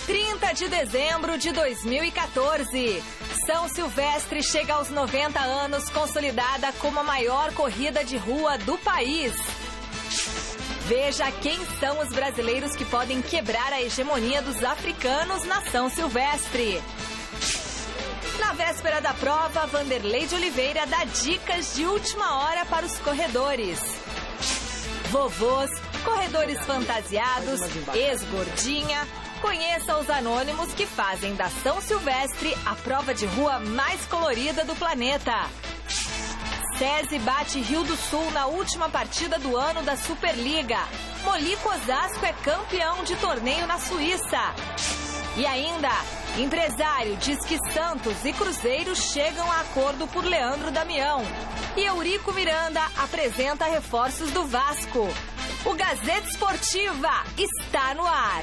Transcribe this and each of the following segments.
30 de dezembro de 2014. São Silvestre chega aos 90 anos, consolidada como a maior corrida de rua do país. Veja quem são os brasileiros que podem quebrar a hegemonia dos africanos na São Silvestre. Na véspera da prova, Vanderlei de Oliveira dá dicas de última hora para os corredores. Vovôs, corredores fantasiados, ex-gordinha. Conheça os anônimos que fazem da São Silvestre a prova de rua mais colorida do planeta. SESI bate Rio do Sul na última partida do ano da Superliga. Molico Osasco é campeão de torneio na Suíça. E ainda, empresário diz que Santos e Cruzeiro chegam a acordo por Leandro Damião. E Eurico Miranda apresenta reforços do Vasco. O Gazeta Esportiva está no ar.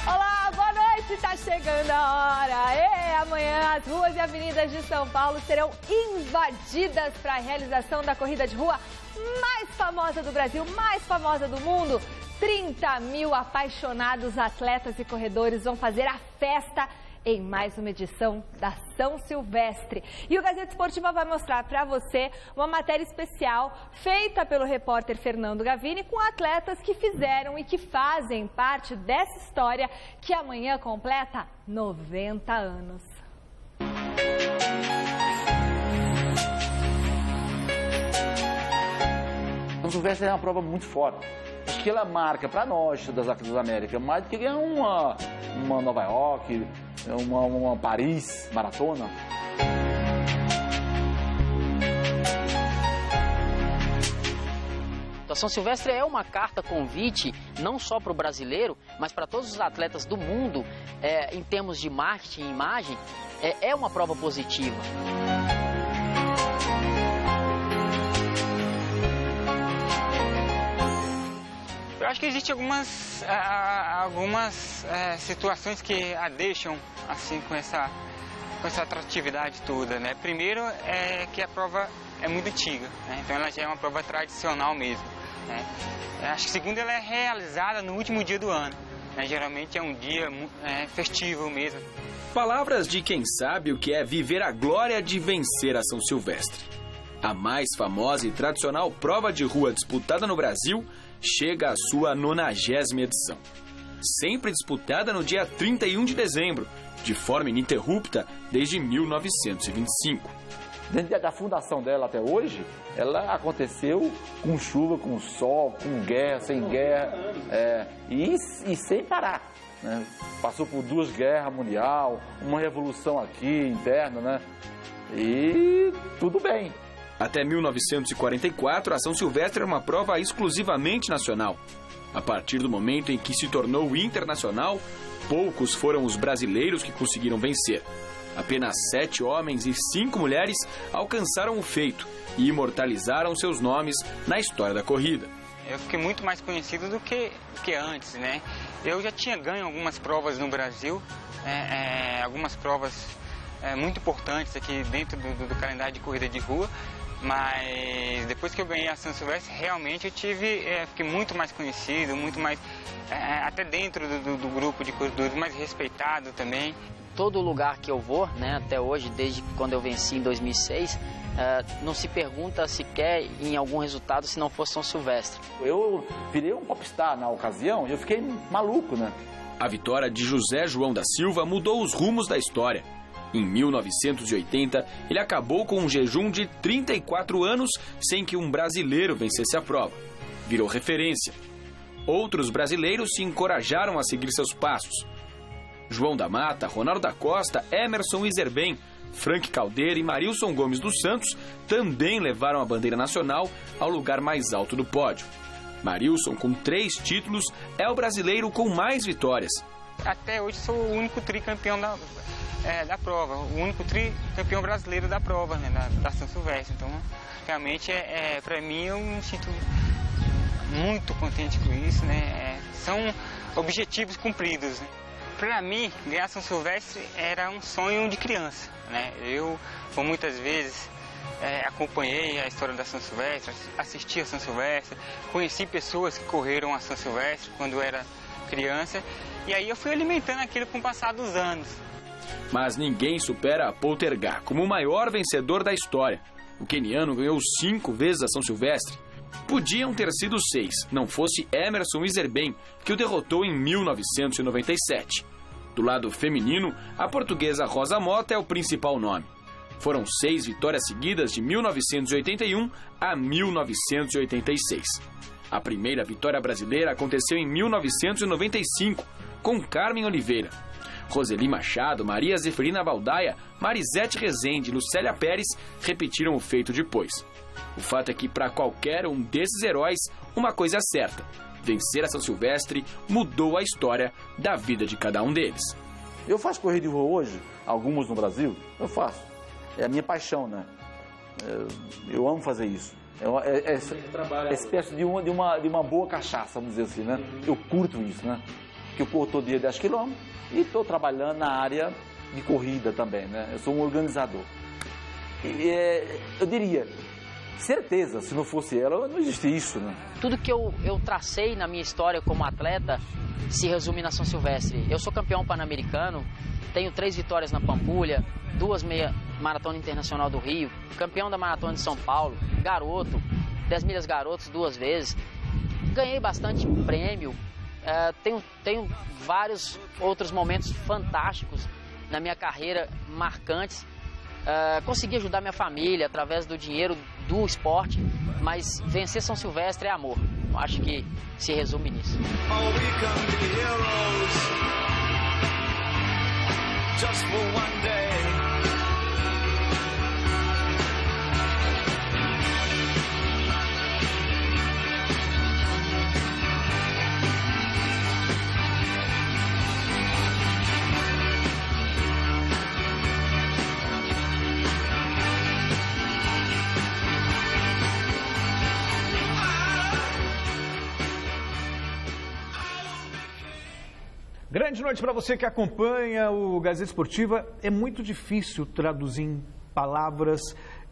Olá, boa noite, tá chegando a hora. Amanhã as ruas e avenidas de São Paulo serão invadidas para a realização da corrida de rua mais famosa do Brasil, mais famosa do mundo. 30 mil apaixonados atletas e corredores vão fazer a festa em mais uma edição da São Silvestre. E o Gazeta Esportiva vai mostrar para você uma matéria especial feita pelo repórter Fernando Gavini com atletas que fizeram e que fazem parte dessa história que amanhã completa 90 anos. São Silvestre é uma prova muito forte. Acho que ela marca para nós das Atletas da América mais do que ganhar uma Nova York, uma Paris maratona. A São Silvestre é uma carta convite não só para o brasileiro, mas para todos os atletas do mundo, em termos de marketing e imagem, é uma prova positiva. Eu acho que existem algumas situações que a deixam assim com essa atratividade toda, né? Primeiro é que a prova é muito antiga, né? Então ela já é uma prova tradicional mesmo, né? Acho que segundo, ela é realizada no último dia do ano, né? Geralmente é um dia festivo mesmo. Palavras de quem sabe o que é viver a glória de vencer a São Silvestre. A mais famosa e tradicional prova de rua disputada no Brasil chega à sua 90ª edição. Sempre disputada no dia 31 de dezembro, de forma ininterrupta desde 1925. Desde a fundação dela até hoje, ela aconteceu com chuva, com sol, com guerra, sem guerra, e sem parar, né? Passou por 2 guerras mundiais, uma revolução aqui interna, né? E tudo bem. Até 1944, a São Silvestre era uma prova exclusivamente nacional. A partir do momento em que se tornou internacional, poucos foram os brasileiros que conseguiram vencer. Apenas 7 homens e 5 mulheres alcançaram o feito e imortalizaram seus nomes na história da corrida. Eu fiquei muito mais conhecido do que antes, né? Eu já tinha ganho algumas provas no Brasil, algumas provas muito importantes aqui dentro do calendário de corrida de rua. Mas depois que eu ganhei a São Silvestre, realmente eu fiquei muito mais conhecido, muito mais, até dentro do grupo de corredores, mais respeitado também. Todo lugar que eu vou, né, até hoje, desde quando eu venci em 2006, não se pergunta sequer em algum resultado se não fosse São Silvestre. Eu virei um popstar na ocasião e eu fiquei maluco, né? A vitória de José João da Silva mudou os rumos da história. Em 1980, ele acabou com um jejum de 34 anos sem que um brasileiro vencesse a prova. Virou referência. Outros brasileiros se encorajaram a seguir seus passos. João da Mata, Ronaldo da Costa, Emerson Iserben, Frank Caldeira e Marilson Gomes dos Santos também levaram a bandeira nacional ao lugar mais alto do pódio. Marilson, com 3 títulos, é o brasileiro com mais vitórias. Até hoje sou o único tricampeão da prova, o único tricampeão brasileiro da prova, né, da São Silvestre. Então, realmente, para mim, eu me sinto muito contente com isso, né? São objetivos cumpridos, né? Para mim, ganhar São Silvestre era um sonho de criança, né? Eu, por muitas vezes, acompanhei a história da São Silvestre, assisti a São Silvestre, conheci pessoas que correram a São Silvestre quando eu era criança, e aí eu fui alimentando aquilo com o passar dos anos. Mas ninguém supera a Poltergar como o maior vencedor da história. O queniano ganhou 5 vezes a São Silvestre. Podiam ter sido 6, não fosse Emerson Iserben, que o derrotou em 1997. Do lado feminino, a portuguesa Rosa Mota é o principal nome. Foram 6 vitórias seguidas de 1981 a 1986. A primeira vitória brasileira aconteceu em 1995, com Carmen Oliveira. Roseli Machado, Maria Zeferina Baldaia, Marisete Rezende e Lucélia Pérez repetiram o feito depois. O fato é que, para qualquer um desses heróis, uma coisa é certa: vencer a São Silvestre mudou a história da vida de cada um deles. Eu faço corrida de rua hoje, algumas no Brasil, eu faço. É a minha paixão, né? Eu amo fazer isso. É espécie de uma boa cachaça, vamos dizer assim, né? Eu curto isso, né? Que eu corro todo dia 10 quilômetros e estou trabalhando na área de corrida também, né? Eu sou um organizador. Eu diria, certeza, se não fosse ela, não existia isso, né? Tudo que eu tracei na minha história como atleta se resume na São Silvestre. Eu sou campeão pan-americano, tenho 3 vitórias na Pampulha, 2 meia maratona internacional do Rio, campeão da maratona de São Paulo, garoto, 10 milhas garotos 2 vezes, ganhei bastante prêmio, tenho vários outros momentos fantásticos na minha carreira, marcantes. Consegui ajudar minha família através do dinheiro do esporte, mas vencer São Silvestre é amor. Eu acho que se resume nisso. Grande noite para você que acompanha o Gazeta Esportiva. É muito difícil traduzir em palavras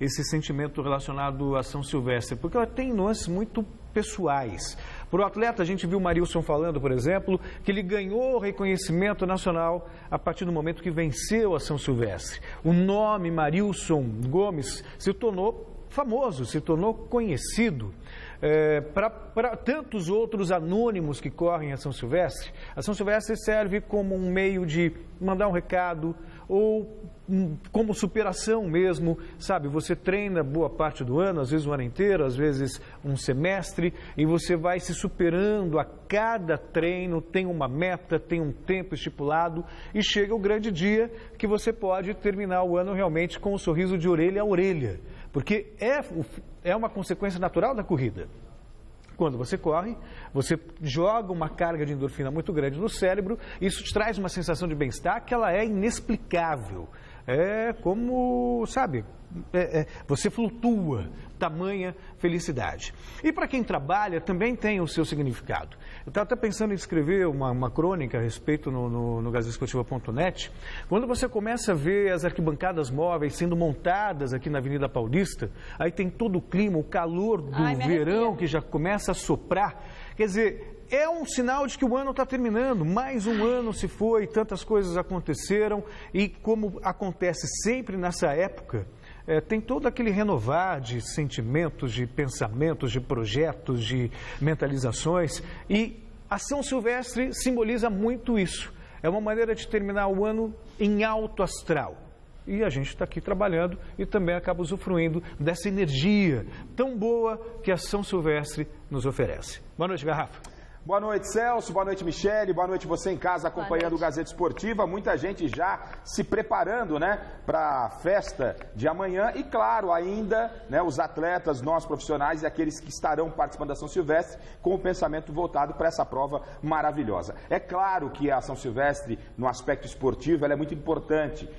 esse sentimento relacionado a São Silvestre, porque ela tem nuances muito pessoais. Para o atleta, a gente viu o Marilson falando, por exemplo, que ele ganhou reconhecimento nacional a partir do momento que venceu a São Silvestre. O nome Marilson Gomes se tornou famoso, se tornou conhecido. Para tantos outros anônimos que correm a São Silvestre serve como um meio de mandar um recado ou como superação mesmo, sabe? Você treina boa parte do ano, às vezes o ano inteiro, às vezes um semestre, e você vai se superando a cada treino, tem uma meta, tem um tempo estipulado, e chega o grande dia que você pode terminar o ano realmente com um sorriso de orelha a orelha, porque é uma consequência natural da corrida. Quando você corre, você joga uma carga de endorfina muito grande no cérebro, isso te traz uma sensação de bem-estar que ela é inexplicável. É como, sabe, você flutua, tamanha felicidade. E para quem trabalha, também tem o seu significado. Eu estava até pensando em escrever uma crônica a respeito no gazetesportiva.net. Quando você começa a ver as arquibancadas móveis sendo montadas aqui na Avenida Paulista, aí tem todo o clima, o calor do verão que já começa a soprar. Quer dizer, é um sinal de que o ano está terminando, mais um ano se foi, tantas coisas aconteceram e como acontece sempre nessa época, tem todo aquele renovar de sentimentos, de pensamentos, de projetos, de mentalizações e a São Silvestre simboliza muito isso. É uma maneira de terminar o ano em alto astral. E a gente está aqui trabalhando e também acaba usufruindo dessa energia tão boa que a São Silvestre nos oferece. Boa noite, Garrafa. Boa noite, Celso. Boa noite, Michele. Boa noite você em casa acompanhando o Gazeta Esportiva. Muita gente já se preparando, né, para a festa de amanhã. E, claro, ainda, né, os atletas, nós profissionais e aqueles que estarão participando da São Silvestre com o pensamento voltado para essa prova maravilhosa. É claro que a São Silvestre, no aspecto esportivo, ela é muito importante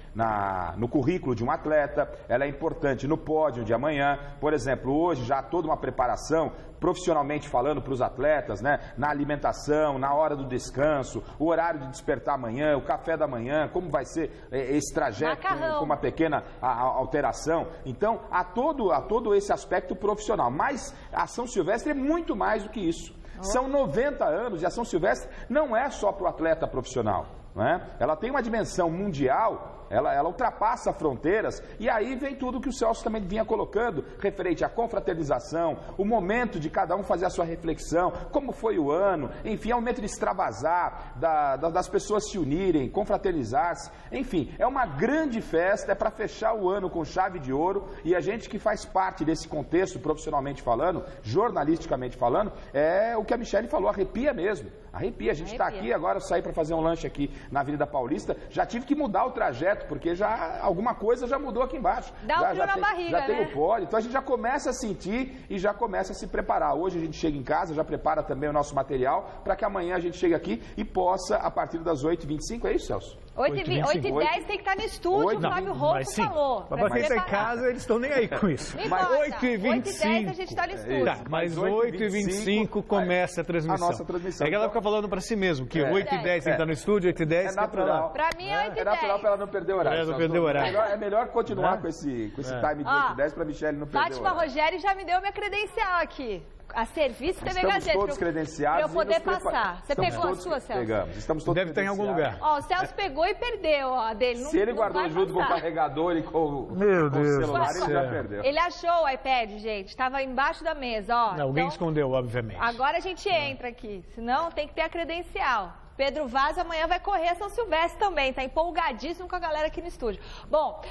no currículo de um atleta, ela é importante no pódio de amanhã. Por exemplo, hoje já há toda uma preparação, profissionalmente falando, para os atletas, né, na alimentação, na hora do descanso, o horário de despertar amanhã, o café da manhã, como vai ser esse trajeto com uma pequena alteração. Então, há todo esse aspecto profissional. Mas a São Silvestre é muito mais do que isso. São 90 anos e a São Silvestre não é só para o atleta profissional. Ela tem uma dimensão mundial, ela ultrapassa fronteiras, e aí vem tudo que o Celso também vinha colocando, referente à confraternização, o momento de cada um fazer a sua reflexão, como foi o ano, enfim, é o momento de extravasar, das pessoas se unirem, confraternizar-se, enfim, é uma grande festa, é para fechar o ano com chave de ouro, e a gente que faz parte desse contexto, profissionalmente falando, jornalisticamente falando, é o que a Michele falou, arrepia mesmo. Arrepia, a gente está aqui agora, eu saí para fazer um lanche aqui na Avenida Paulista, já tive que mudar o trajeto, porque já alguma coisa já mudou aqui embaixo. Dá um frio na barriga, já tem o pódio, então a gente já começa a sentir e já começa a se preparar. Hoje a gente chega em casa, já prepara também o nosso material, para que amanhã a gente chegue aqui e possa, a partir das 8h25, é isso, Celso? 8h10 tem que estar no estúdio, o Flávio Rouco falou. Mas quem está em casa, eles estão nem aí com isso. Mas 8h10 a gente está no estúdio. Tá, mas 8h25 começa a transmissão. A nossa transmissão. É que ela fica falando para si mesmo, que 8h10 tem que estar no estúdio, 8h10 é natural. Para mim é 8h10. É natural para ela não perder o horário. Não perder o horário. É melhor continuar com esse time de 8h10 para a Michele não perder o Fátima horário. Rogério já me deu minha credencial aqui. A serviço TV Estamos Gazeta. todos credenciados. Para eu poder passar. Você pegou a sua, Celso? Pegamos. Estamos todos Deve estar em algum lugar. Ó, o Celso pegou e perdeu a dele. Se ele guardou junto com o carregador e com o celular, ele já perdeu. Ele achou o iPad, gente. Estava embaixo da mesa, ó. Não, alguém escondeu, obviamente. Agora a gente entra aqui. Senão tem que ter a credencial. Pedro Vaz amanhã vai correr a São Silvestre também. Tá empolgadíssimo com a galera aqui no estúdio. Bom,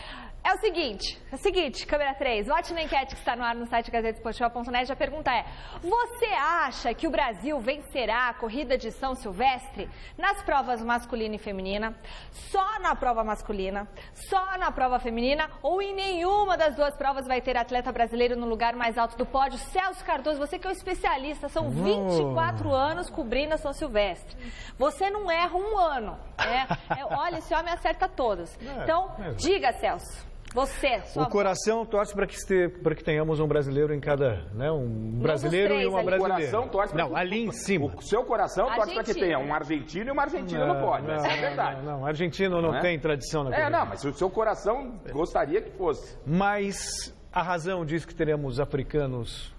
é o seguinte, câmera 3, vote na enquete que está no ar no site gazetesportiva.net. A pergunta é: você acha que o Brasil vencerá a corrida de São Silvestre nas provas masculina e feminina, só na prova masculina, só na prova feminina, ou em nenhuma das duas provas vai ter atleta brasileiro no lugar mais alto do pódio? Celso Cardoso, você que é o especialista, são 24 anos cobrindo a São Silvestre. Você não erra um ano, olha, esse homem acerta todas. Então, diga, Celso. Você, o coração torce para que tenhamos um brasileiro em cada, um brasileiro e uma brasileira. O coração torce para ali em cima. O seu coração torce para que tenha um argentino e uma argentina no pódio. Essa é a verdade. Não, argentino não tem tradição na corrida. Mas o seu coração gostaria que fosse. Mas a razão diz que teremos africanos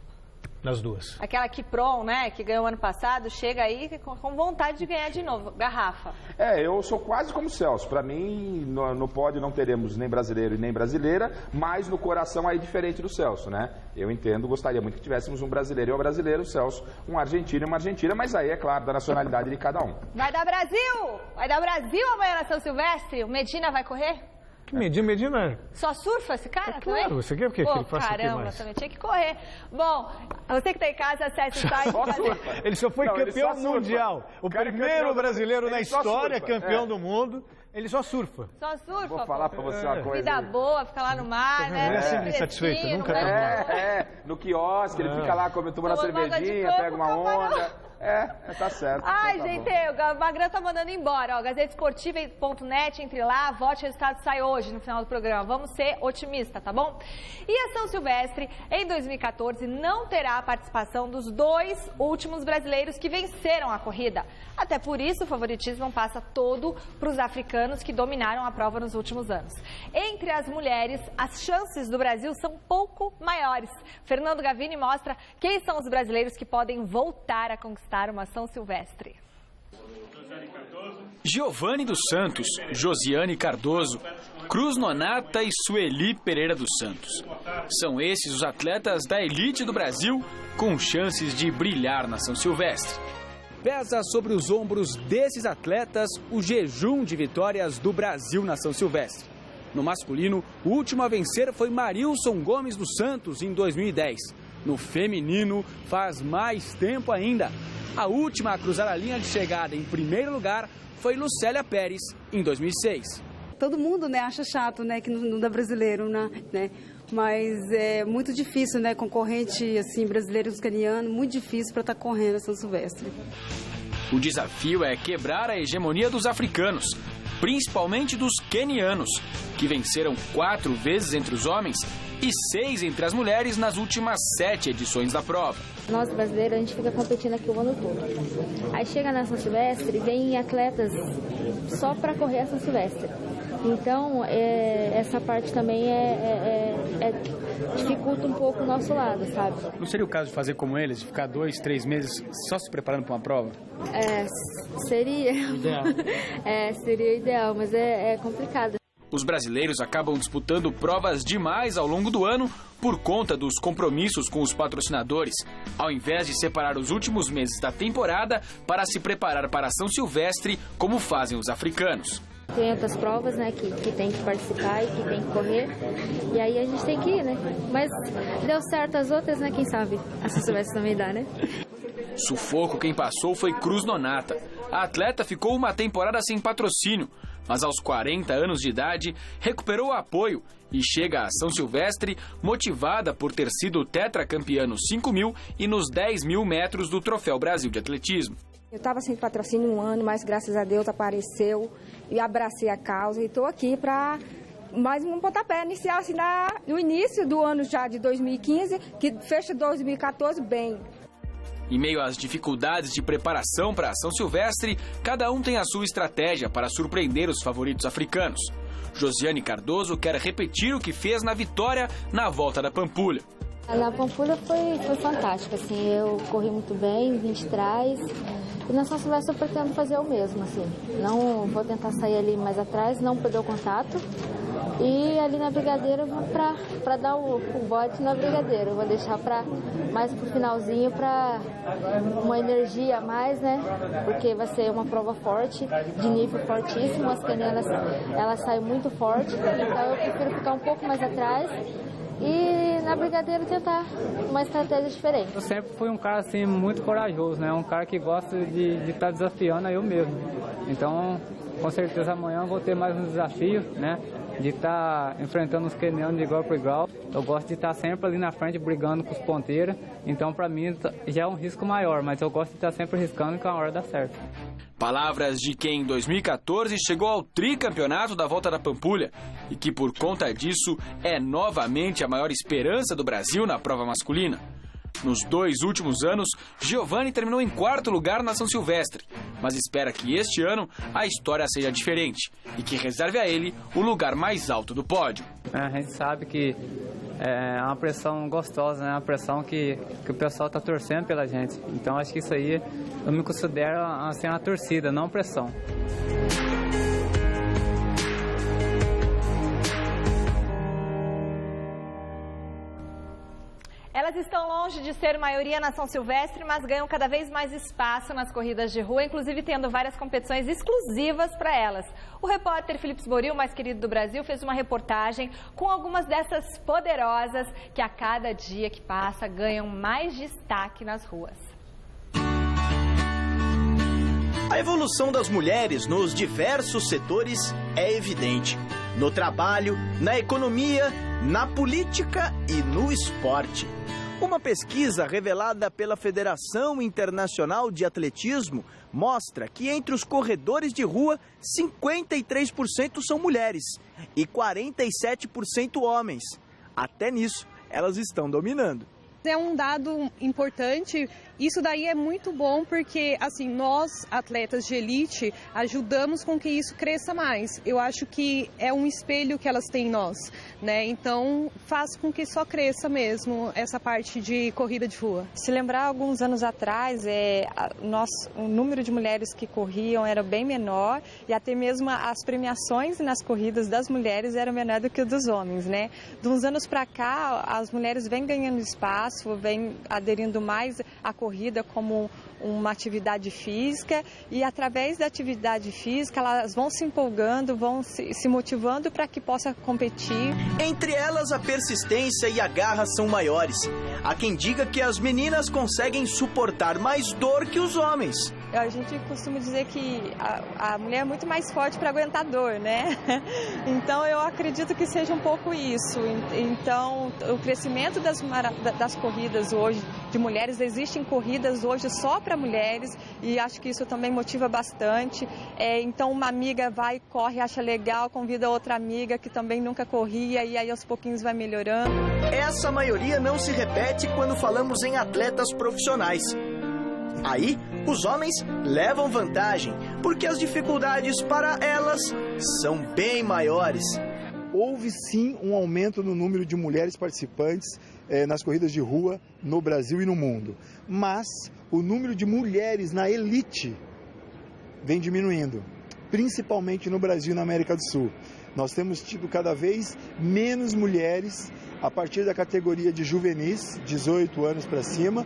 nas duas. Aquela Kipron, que ganhou ano passado, chega aí com vontade de ganhar de novo. Garrafa. Eu sou quase como o Celso. Para mim, no pódio não teremos nem brasileiro e nem brasileira, mas no coração aí diferente do Celso, Eu entendo, gostaria muito que tivéssemos um brasileiro e uma brasileira, o Celso, um argentino e uma argentina, mas aí é claro, da nacionalidade de cada um. Vai dar Brasil! Vai dar Brasil amanhã na São Silvestre? O Medina vai correr? Que Medina? Só surfa esse cara? Claro, você quer o quê? Que ele faça o quê mais? Também tinha que correr. Bom, você que está em casa, acesse o site. Ele só foi campeão mundial. O primeiro brasileiro na história campeão do mundo. Ele só surfa. Só surfa, Vou falar pra você uma coisa. Vida boa, fica lá no mar, Ele é sempre insatisfeito, nunca tá no quiosque, ele fica lá tomando uma cervejinha, pega uma onda. Tá certo. Ai, então gente, o Magrão tá mandando embora. Gazetesportiva.net, entre lá, vote, o resultado sai hoje no final do programa. Vamos ser otimistas, tá bom? E a São Silvestre, em 2014, não terá a participação dos 2 últimos brasileiros que venceram a corrida. Até por isso, o favoritismo passa todo para os africanos que dominaram a prova nos últimos anos. Entre as mulheres, as chances do Brasil são pouco maiores. Fernando Gavini mostra quem são os brasileiros que podem voltar a conquistar uma São Silvestre. Giovanni dos Santos, Josiane Cardoso, Cruz Nonata e Sueli Pereira dos Santos. São esses os atletas da elite do Brasil com chances de brilhar na São Silvestre. Pesa sobre os ombros desses atletas o jejum de vitórias do Brasil na São Silvestre. No masculino, o último a vencer foi Marilson Gomes dos Santos em 2010. No feminino, faz mais tempo ainda. A última a cruzar a linha de chegada em primeiro lugar foi Lucélia Pérez, em 2006. Todo mundo acha chato que não dá brasileiro, né? Mas é muito difícil, concorrente assim, brasileiro e ucraniano, muito difícil para estar correndo a São Silvestre. O desafio é quebrar a hegemonia dos africanos, principalmente dos quenianos, que venceram 4 vezes entre os homens e 6 entre as mulheres nas últimas 7 edições da prova. Nós brasileiros, a gente fica competindo aqui o ano todo. Aí chega na São Silvestre e vem atletas só para correr a São Silvestre. Então, essa parte também dificulta um pouco o nosso lado, sabe? Não seria o caso de fazer como eles, de ficar 2, 3 meses só se preparando para uma prova? Seria. Ideal. Seria ideal, mas é complicado. Os brasileiros acabam disputando provas demais ao longo do ano por conta dos compromissos com os patrocinadores, ao invés de separar os últimos meses da temporada para se preparar para São Silvestre, como fazem os africanos. Tem outras provas, né, que tem que participar e que tem que correr, e aí a gente tem que ir, né? Mas deu certo as outras, né? Quem sabe a São Silvestre também dá, né? Sufoco quem passou foi Cruz Nonata. A atleta ficou uma temporada sem patrocínio, mas aos 40 anos de idade recuperou o apoio e chega a São Silvestre motivada por ter sido tetracampeã nos 5.000 e nos 10.000 metros do Troféu Brasil de Atletismo. Eu estava sem patrocínio 1 ano, mas graças a Deus apareceu e abracei a causa e estou aqui para mais um pontapé inicial, assim, no início do ano já de 2015, que fecha 2014 bem. Em meio às dificuldades de preparação para a São Silvestre, cada um tem a sua estratégia para surpreender os favoritos africanos. Josiane Cardoso quer repetir o que fez na vitória na volta da Pampulha. Na Pampulha foi fantástico, assim, eu corri muito bem, vim de trás. E na São Silvestre eu pretendo fazer o mesmo, assim. Não vou tentar sair ali mais atrás, não perder o contato. E ali na Brigadeiro eu vou para dar o bote na Brigadeiro. Eu vou deixar mais pro finalzinho para uma energia a mais, né? Porque vai ser uma prova forte, de nível fortíssimo. As canianas, elas saem muito forte, então eu prefiro ficar um pouco mais atrás e na Brigadeiro tentar uma estratégia diferente. Eu sempre fui um cara assim muito corajoso, né? Um cara que gosta de estar desafiando a eu mesmo. Então, com certeza amanhã eu vou ter mais um desafio, né? De estar enfrentando os quenianos de igual para igual. Eu gosto de estar sempre ali na frente brigando com os ponteiros. Então, para mim, já é um risco maior, mas eu gosto de estar sempre arriscando que a hora dá certo. Palavras de quem em 2014 chegou ao tricampeonato da Volta da Pampulha e que, por conta disso, é novamente a maior esperança do Brasil na prova masculina. Nos 2 últimos anos, Giovanni terminou em 4º lugar na São Silvestre, mas espera que este ano a história seja diferente e que reserve a ele o lugar mais alto do pódio. A gente sabe que é uma pressão gostosa, né? Uma pressão que o pessoal está torcendo pela gente. Então acho que isso aí eu me considero assim, uma torcida, não pressão. Elas estão longe de ser maioria na São Silvestre, mas ganham cada vez mais espaço nas corridas de rua, inclusive tendo várias competições exclusivas para elas. O repórter Felipe Sboril, mais querido do Brasil, fez uma reportagem com algumas dessas poderosas que a cada dia que passa ganham mais destaque nas ruas. A evolução das mulheres nos diversos setores é evidente. No trabalho, na economia, na política e no esporte. Uma pesquisa revelada pela Federação Internacional de Atletismo mostra que entre os corredores de rua, 53% são mulheres e 47% homens. Até nisso, elas estão dominando. É um dado importante, isso daí é muito bom porque, assim, nós, atletas de elite, ajudamos com que isso cresça mais. Eu acho que é um espelho que elas têm em nós, né? Então, faz com que só cresça mesmo essa parte de corrida de rua. Se lembrar, alguns anos atrás, o número de mulheres que corriam era bem menor e até mesmo as premiações nas corridas das mulheres eram menor do que o dos homens, né? De uns anos para cá, as mulheres vêm ganhando espaço, vem aderindo mais à corrida como uma atividade física e através da atividade física elas vão se empolgando, vão se motivando para que possa competir. Entre elas a persistência e a garra são maiores. Há quem diga que as meninas conseguem suportar mais dor que os homens. A gente costuma dizer que a mulher é muito mais forte para aguentar dor, né? Então eu acredito que seja um pouco isso. Então o crescimento das corridas hoje de mulheres, existem corridas hoje só para mulheres e acho que isso também motiva bastante. Então uma amiga vai, corre, acha legal, convida outra amiga que também nunca corria e aí aos pouquinhos vai melhorando. Essa maioria não se repete quando falamos em atletas profissionais. Aí, os homens levam vantagem, porque as dificuldades para elas são bem maiores. Houve sim um aumento no número de mulheres participantes nas corridas de rua no Brasil e no mundo. Mas o número de mulheres na elite vem diminuindo, principalmente no Brasil e na América do Sul. Nós temos tido cada vez menos mulheres a partir da categoria de juvenis, 18 anos para cima,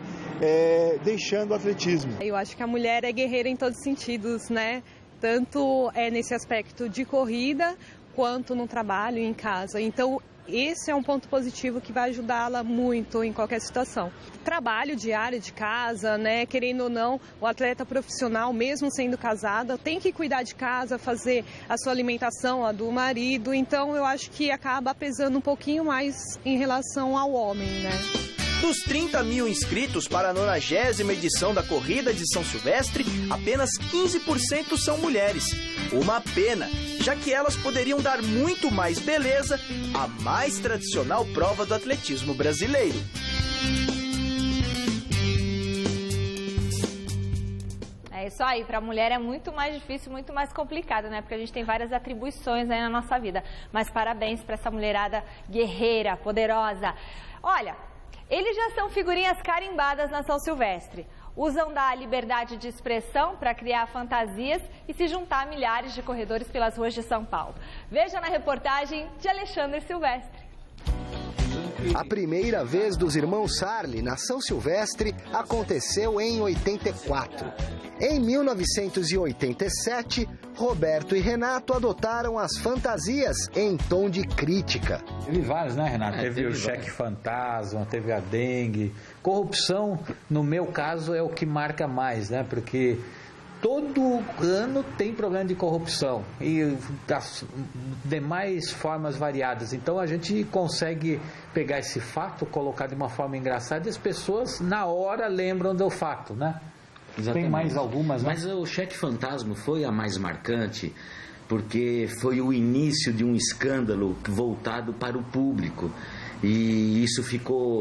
deixando o atletismo. Eu acho que a mulher é guerreira em todos os sentidos, né? Tanto nesse aspecto de corrida, quanto no trabalho e em casa. Então, esse é um ponto positivo que vai ajudá-la muito em qualquer situação. Trabalho diário de casa, né? Querendo ou não, o atleta profissional, mesmo sendo casada, tem que cuidar de casa, fazer a sua alimentação, a do marido. Então, eu acho que acaba pesando um pouquinho mais em relação ao homem, né? Dos 30 mil inscritos para a 90ª edição da Corrida de São Silvestre, apenas 15% são mulheres. Uma pena, já que elas poderiam dar muito mais beleza à mais tradicional prova do atletismo brasileiro. É isso aí, para a mulher é muito mais difícil, muito mais complicado, né? Porque a gente tem várias atribuições aí na nossa vida. Mas parabéns para essa mulherada guerreira, poderosa. Olha, eles já são figurinhas carimbadas na São Silvestre. Usam da liberdade de expressão para criar fantasias e se juntar a milhares de corredores pelas ruas de São Paulo. Veja na reportagem de Alexandre Silvestre. A primeira vez dos irmãos Sarli na São Silvestre aconteceu em 84. Em 1987, Roberto e Renato adotaram as fantasias em tom de crítica. Teve vários, né, Renato? Teve o cheque fantasma, teve a dengue. Corrupção, no meu caso, é o que marca mais, né? Porque todo ano tem problema de corrupção e das demais formas variadas. Então a gente consegue pegar esse fato, colocar de uma forma engraçada e as pessoas na hora lembram do fato, né? Exatamente. Tem mais algumas, né? Mas o cheque fantasma foi a mais marcante porque foi o início de um escândalo voltado para o público. E isso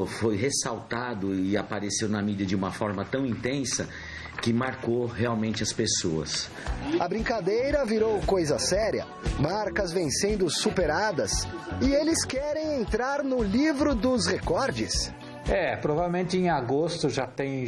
foi ressaltado e apareceu na mídia de uma forma tão intensa que marcou realmente as pessoas. A brincadeira virou coisa séria, marcas vêm sendo superadas e eles querem entrar no livro dos recordes. Provavelmente em agosto já tem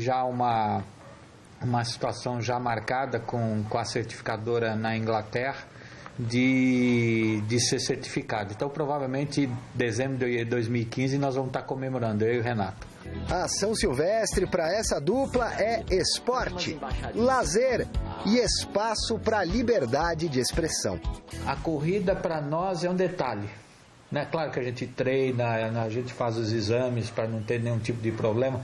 uma situação já marcada com a certificadora na Inglaterra de ser certificado. Então, provavelmente, em dezembro de 2015, nós vamos estar comemorando, eu e o Renato. A São Silvestre para essa dupla é esporte, lazer e espaço para liberdade de expressão. A corrida para nós é um detalhe, né? Claro que a gente treina, a gente faz os exames para não ter nenhum tipo de problema,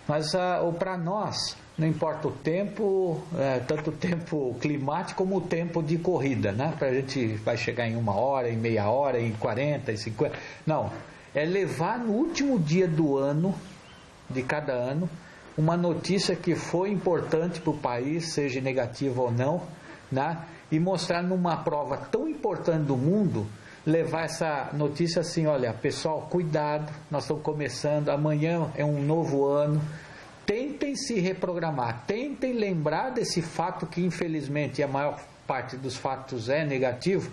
mas para nós não importa o tempo, tanto o tempo climático como o tempo de corrida, né? Para a gente vai chegar em 1 hora, em meia hora, em 40, em 50. Não, é levar no último dia do ano, de cada ano, uma notícia que foi importante para o país, seja negativa ou não, né? E mostrar numa prova tão importante do mundo, levar essa notícia assim, olha, pessoal, cuidado, nós estamos começando, amanhã é um novo ano. Tentem se reprogramar, tentem lembrar desse fato que infelizmente a maior parte dos fatos é negativo,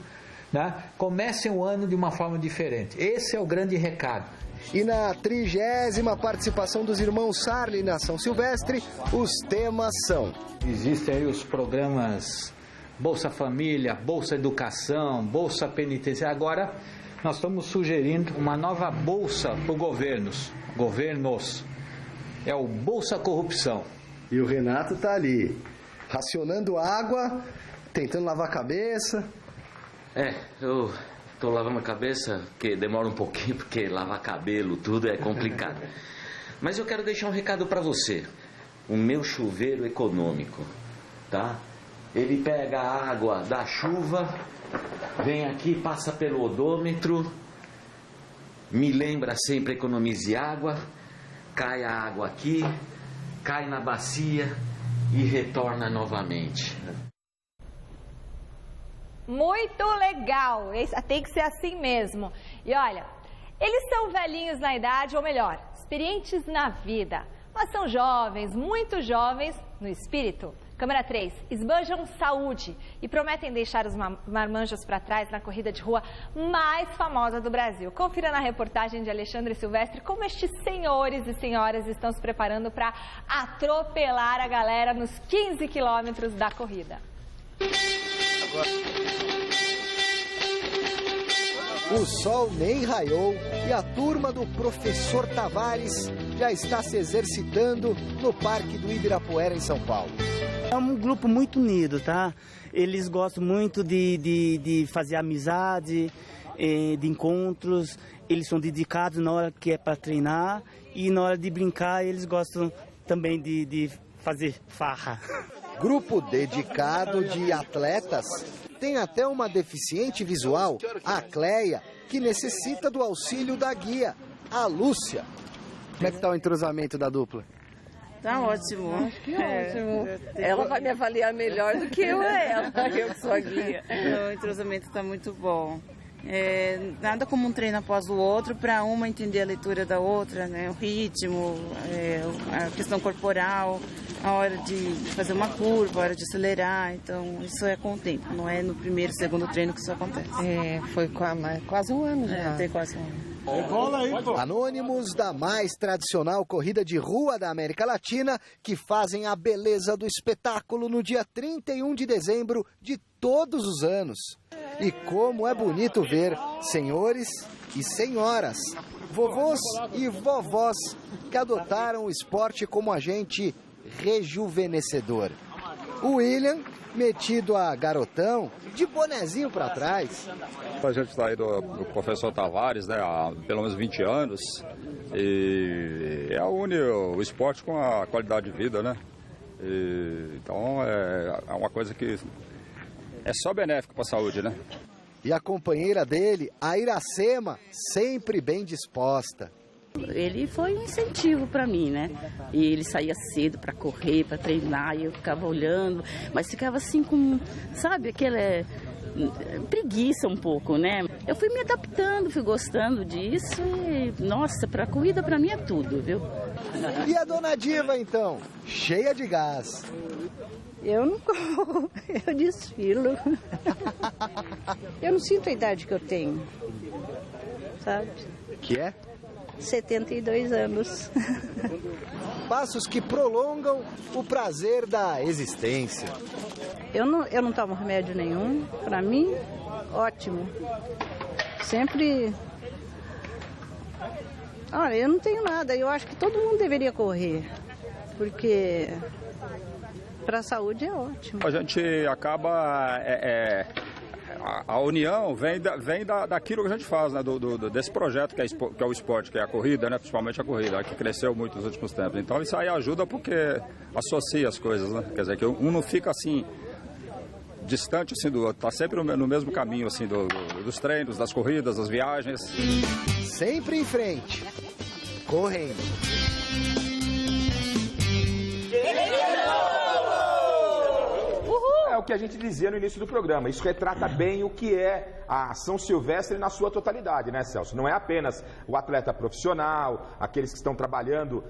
né? Comecem o ano de uma forma diferente. Esse é o grande recado. E na 30ª participação dos irmãos Sarli na São Silvestre, os temas são... Existem aí os programas Bolsa Família, Bolsa Educação, Bolsa Penitenciária. Agora nós estamos sugerindo uma nova bolsa para governos. É o Bolsa Corrupção. E o Renato tá ali, racionando água, tentando lavar a cabeça. Eu tô lavando a cabeça, que demora um pouquinho, porque lavar cabelo, tudo é complicado. Mas eu quero deixar um recado para você. O meu chuveiro econômico. tá? Ele pega a água da chuva, vem aqui, passa pelo odômetro, me lembra sempre economize água, cai a água aqui, cai na bacia e retorna novamente. Muito legal, tem que ser assim mesmo. E olha, eles são velhinhos na idade, ou melhor, experientes na vida, mas são jovens, muito jovens no espírito. Câmera 3, esbanjam saúde e prometem deixar os marmanjos para trás na corrida de rua mais famosa do Brasil. Confira na reportagem de Alexandre Silvestre como estes senhores e senhoras estão se preparando para atropelar a galera nos 15 quilômetros da corrida. O sol nem raiou e a turma do Professor Tavares já está se exercitando no Parque do Ibirapuera, em São Paulo. É um grupo muito unido, tá? Eles gostam muito de fazer amizade, de encontros. Eles são dedicados na hora que é para treinar e na hora de brincar eles gostam também de fazer farra. Grupo dedicado de atletas. Tem até uma deficiente visual, a Cleia, que necessita do auxílio da guia, a Lúcia. Como é que está o entrosamento da dupla? Tá ótimo. Acho que ótimo. Ela vai me avaliar melhor do que eu que sou a guia. O entrosamento está muito bom. Nada como um treino após o outro para uma entender a leitura da outra, né? O ritmo, a questão corporal, a hora de fazer uma curva, a hora de acelerar. Então, isso é com o tempo, não é no primeiro, segundo treino que isso acontece. Foi quase um ano já. Tem quase um ano. Anônimos da mais tradicional corrida de rua da América Latina, que fazem a beleza do espetáculo no dia 31 de dezembro de todos os anos. E como é bonito ver senhores e senhoras, vovôs e vovós que adotaram o esporte como agente rejuvenescedor. O William, metido a garotão, de bonezinho para trás. A gente está aí do Professor Tavares, né, há pelo menos 20 anos, e une o esporte com a qualidade de vida, né? Então é uma coisa que é só benéfico para a saúde, né? E a companheira dele, a Iracema, sempre bem disposta. Ele foi um incentivo para mim, né? E ele saía cedo para correr, para treinar, e eu ficava olhando, mas ficava assim com, sabe, aquela preguiça um pouco, né? Eu fui me adaptando, fui gostando disso e, nossa, para corrida para mim é tudo, viu? E a dona Diva, então? Cheia de gás. Eu não corro, eu desfilo. Eu não sinto a idade que eu tenho, sabe? Que é? 72 anos. Passos que prolongam o prazer da existência. Eu não tomo remédio nenhum, para mim, ótimo. Sempre... Olha, eu não tenho nada, eu acho que todo mundo deveria correr, porque para a saúde é ótimo. A gente acaba... A união vem daquilo que a gente faz, né? Desse projeto que é o esporte, que é a corrida, né? Principalmente a corrida, que cresceu muito nos últimos tempos. Então isso aí ajuda porque associa as coisas, né? Quer dizer, que um não fica assim distante assim do outro, está sempre no mesmo caminho assim dos treinos, das corridas, das viagens. Sempre em frente, correndo. É o que a gente dizia no início do programa. Isso retrata bem o que é a São Silvestre na sua totalidade, né, Celso? Não é apenas o atleta profissional, aqueles que estão trabalhando,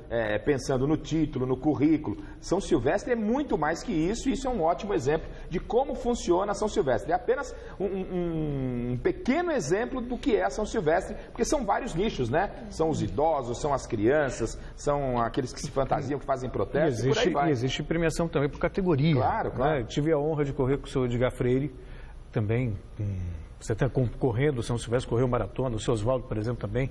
pensando no título, no currículo. São Silvestre é muito mais que isso, e isso é um ótimo exemplo de como funciona a São Silvestre. É apenas um pequeno exemplo do que é a São Silvestre, porque são vários nichos, né? São os idosos, são as crianças, são aqueles que se fantasiam, que fazem protestos, e por aí vai. E existe premiação também por categoria. Claro, claro. Né? Tive a honra de correr com o seu Edgar Freire, também, você está correndo, São Silvestre correu maratona, o seu Oswaldo, por exemplo, também.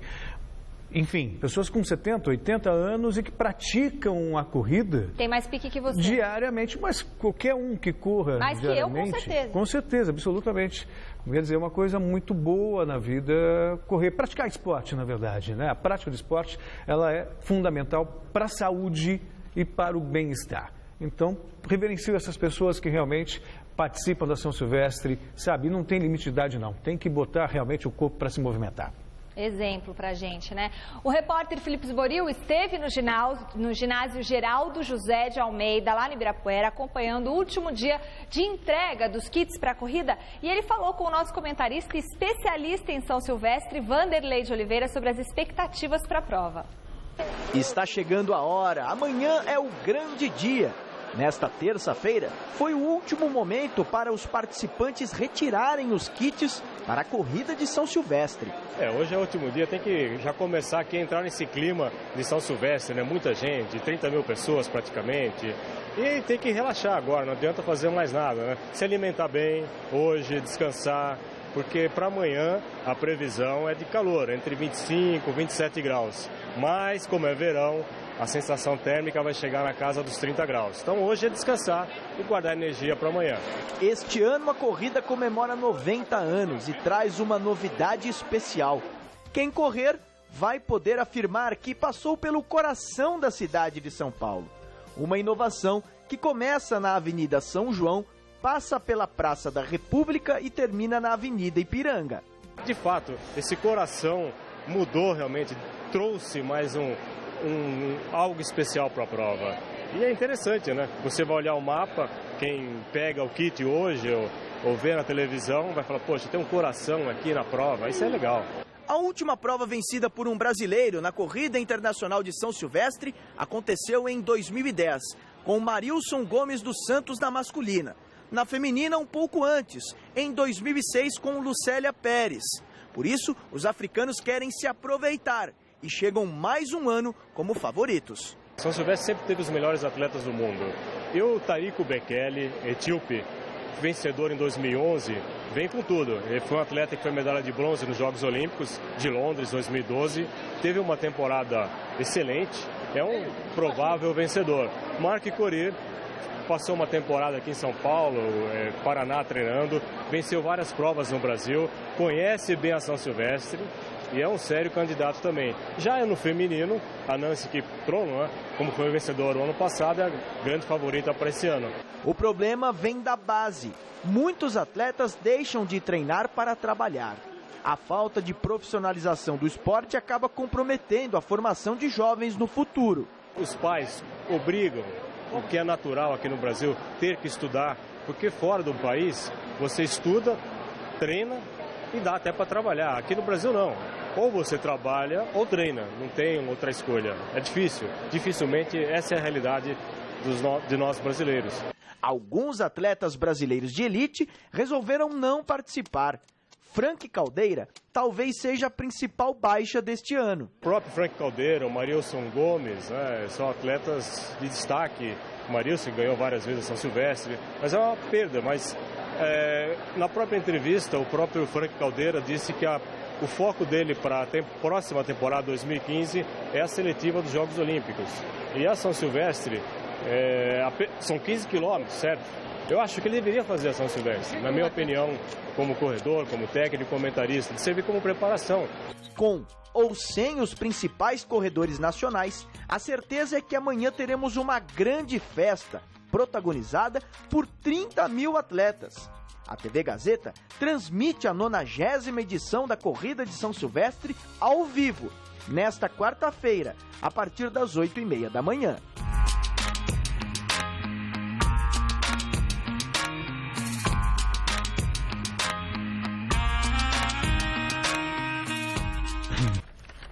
Enfim, pessoas com 70, 80 anos e que praticam a corrida... Tem mais pique que você. Diariamente, mas qualquer um que corra mais diariamente... Mais que eu, com certeza. Com certeza, absolutamente. Quer dizer, é uma coisa muito boa na vida correr, praticar esporte, na verdade, né? A prática de esporte, ela é fundamental para a saúde e para o bem-estar. Então, reverencio essas pessoas que realmente participam da São Silvestre, sabe? E não tem limite de idade, não. Tem que botar realmente o corpo para se movimentar. Exemplo pra gente, né? O repórter Felipe Zboril esteve no ginásio Geraldo José de Almeida, lá no Ibirapuera, acompanhando o último dia de entrega dos kits para a corrida. E ele falou com o nosso comentarista especialista em São Silvestre, Vanderlei de Oliveira, sobre as expectativas para a prova. Está chegando a hora. Amanhã é o grande dia. Nesta terça-feira, foi o último momento para os participantes retirarem os kits para a corrida de São Silvestre. Hoje é o último dia, tem que já começar aqui a entrar nesse clima de São Silvestre, né? Muita gente, 30 mil pessoas praticamente. E tem que relaxar agora, não adianta fazer mais nada, né? Se alimentar bem hoje, descansar, porque para amanhã a previsão é de calor, entre 25 e 27 graus. Mas, como é verão, a sensação térmica vai chegar na casa dos 30 graus. Então hoje é descansar e guardar energia para amanhã. Este ano a corrida comemora 90 anos e traz uma novidade especial. Quem correr vai poder afirmar que passou pelo coração da cidade de São Paulo. Uma inovação que começa na Avenida São João, passa pela Praça da República e termina na Avenida Ipiranga. De fato, esse coração mudou realmente, trouxe mais algo especial para a prova. E é interessante, né? Você vai olhar o mapa, quem pega o kit hoje ou vê na televisão vai falar, poxa, tem um coração aqui na prova, isso é legal. A última prova vencida por um brasileiro na Corrida Internacional de São Silvestre aconteceu em 2010, com Marilson Gomes dos Santos na masculina. Na feminina, um pouco antes, em 2006, com Lucélia Pérez. Por isso, os africanos querem se aproveitar e chegam mais um ano como favoritos. São Silvestre sempre teve os melhores atletas do mundo. E o Tariku Bekele, etíope, vencedor em 2011, vem com tudo. Ele foi um atleta que foi medalha de bronze nos Jogos Olímpicos de Londres 2012. Teve uma temporada excelente, é um provável vencedor. Marc Corir passou uma temporada aqui em São Paulo, Paraná, treinando, venceu várias provas no Brasil, conhece bem a São Silvestre e é um sério candidato também. Já no feminino, a Nancy Kiprono, como foi vencedora o ano passado, é a grande favorita para esse ano. O problema vem da base. Muitos atletas deixam de treinar para trabalhar. A falta de profissionalização do esporte acaba comprometendo a formação de jovens no futuro. Os pais obrigam, o que é natural aqui no Brasil, ter que estudar, porque fora do país você estuda, treina e dá até para trabalhar. Aqui no Brasil não. Ou você trabalha ou treina, não tem outra escolha. É difícil. Dificilmente essa é a realidade de nós brasileiros. Alguns atletas brasileiros de elite resolveram não participar. Frank Caldeira talvez seja a principal baixa deste ano. O próprio Frank Caldeira, o Marilson Gomes, são atletas de destaque. O Marilson ganhou várias vezes a São Silvestre, mas é uma perda. Mas na própria entrevista, o próprio Frank Caldeira disse que o foco dele para a próxima temporada 2015 é a seletiva dos Jogos Olímpicos. E a São Silvestre são 15 quilômetros, certo? Eu acho que ele deveria fazer a São Silvestre, na minha opinião, como corredor, como técnico, comentarista, de servir como preparação. Com ou sem os principais corredores nacionais, a certeza é que amanhã teremos uma grande festa, protagonizada por 30 mil atletas. A TV Gazeta transmite a 90ª edição da Corrida de São Silvestre ao vivo, nesta quarta-feira, a partir das 8h30 da manhã.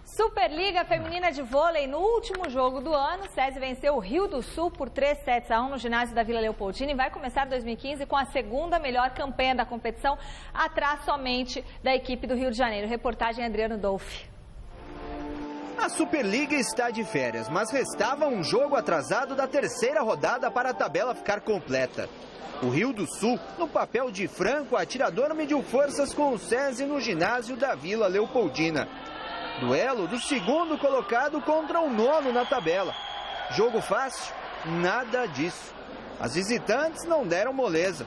Superliga Feminina de Vôlei, no último jogo do ano, o SESI venceu o Rio do Sul por 3-1 no ginásio da Vila Leopoldina e vai começar 2015 com a segunda melhor campanha da competição, atrás somente da equipe do Rio de Janeiro. Reportagem Adriano Dolfi. A Superliga está de férias, mas restava um jogo atrasado da terceira rodada para a tabela ficar completa. O Rio do Sul, no papel de franco atirador, mediu forças com o SESI no ginásio da Vila Leopoldina. Duelo do segundo colocado contra o nono na tabela. Jogo fácil? Nada disso. As visitantes não deram moleza.